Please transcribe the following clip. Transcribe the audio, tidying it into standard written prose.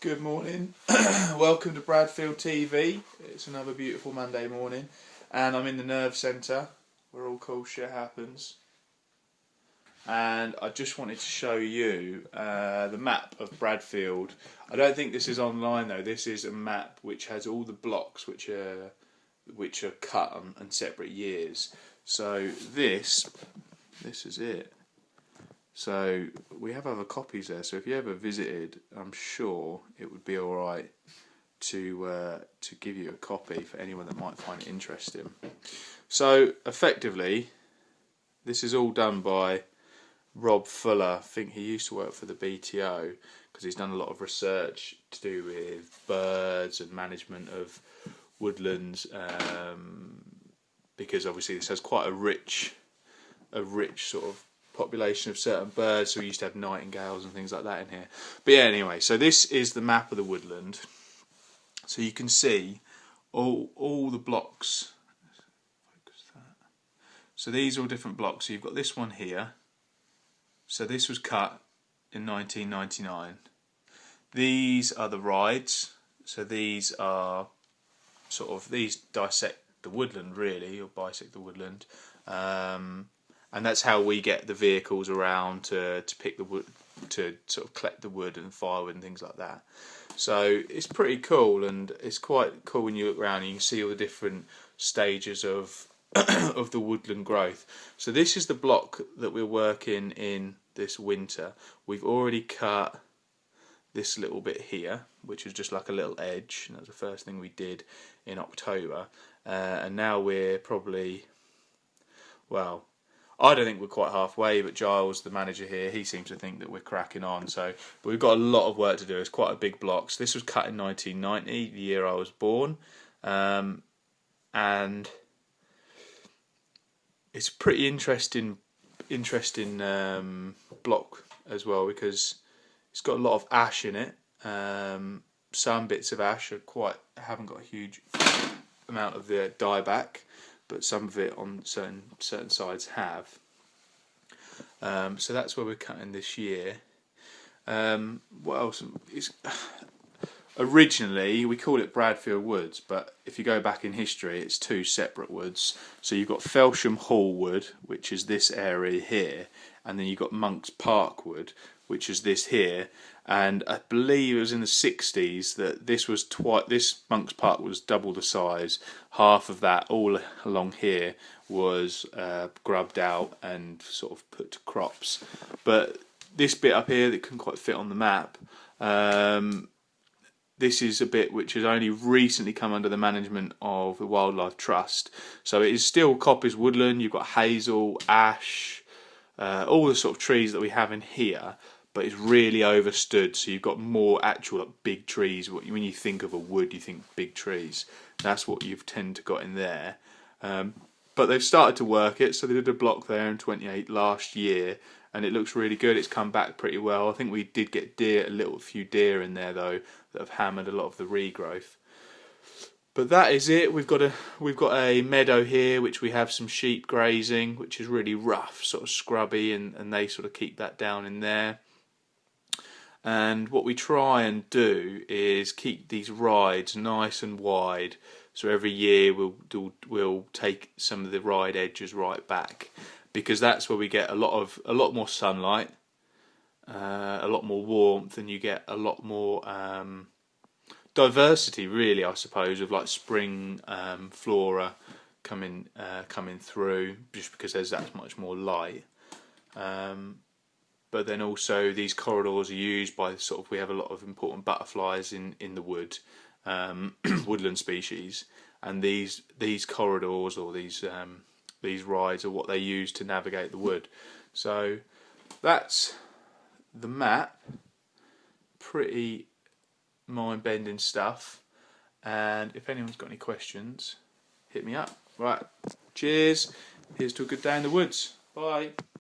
Good morning. Welcome to Bradfield TV. It's another beautiful Monday morning, and I'm in the nerve centre where all cool shit happens. And I just wanted to show you the map of Bradfield. I don't think this is online though. This is a map which has all the blocks which are cut on separate years. So this is it. So we have other copies there. So if you ever visited, I'm sure it would be all right to give you a copy for anyone that might find it interesting. So effectively, this is all done by Rob Fuller. I think he used to work for the BTO because he's done a lot of research to do with birds and management of woodlands. Because obviously this has quite a rich sort of population of certain birds, so we used to have nightingales and things like that in here. But yeah, anyway, so this is the map of the woodland. So you can see all the blocks. Focus that. So these are all different blocks. So you've got this one here. So this was cut in 1999. These are the rides. So these are these dissect the woodland really, or bisect the woodland. And that's how we get the vehicles around to pick the wood, to sort of collect the wood and firewood and things like that. So it's pretty cool, and it's quite cool when you look around and you can see all the different stages of of the woodland growth. So this is the block that we're working in this winter. We've already cut this little bit here, which is just like a little edge, and that was the first thing we did in October. And now we're probably, well, I don't think we're quite halfway, but Giles, the manager here, he seems to think that we're cracking on. So, but we've got a lot of work to do. It's quite a big block. So this was cut in 1990, the year I was born, and it's a pretty interesting block as well, because it's got a lot of ash in it. Some bits of ash haven't got a huge amount of the dieback, but some of it on certain sides have. So that's where we're cutting this year. What else? Originally we called it Bradfield Woods, but if you go back in history, it's two separate woods. So you've got Felsham Hall Wood, which is this area here, and then you've got Monk's Park Wood, which is this here. And I believe it was in the 60s that this Monk's Park was double the size. Half of that, all along here, was grubbed out and sort of put to crops. But this bit up here that couldn't quite fit on the map, this is a bit which has only recently come under the management of the Wildlife Trust. So it is still coppiced woodland. You've got hazel, ash, all the sort of trees that we have in here, but it's really overstood. So you've got more actual big trees. When you think of a wood, you think big trees. That's what you've tend to got in there. But they've started to work it. So they did a block there in 28 last year, and it looks really good. It's come back pretty well. I think we did get a few deer in there though, that have hammered a lot of the regrowth. But that is it. We've got a meadow here which we have some sheep grazing, which is really rough, sort of scrubby, and they sort of keep that down in there. And what we try and do is keep these rides nice and wide. So every year we'll take some of the ride edges right back, because that's where we get a lot more sunlight, a lot more warmth, and you get a lot more diversity, really, I suppose, of like spring flora coming through, just because there's that much more light. But then also these corridors are used by we have a lot of important butterflies in the wood, woodland species, and these corridors or these rides are what they use to navigate the wood. So that's the map. Pretty mind-bending stuff. And if anyone's got any questions, hit me up. Right, cheers. Here's to a good day in the woods. Bye.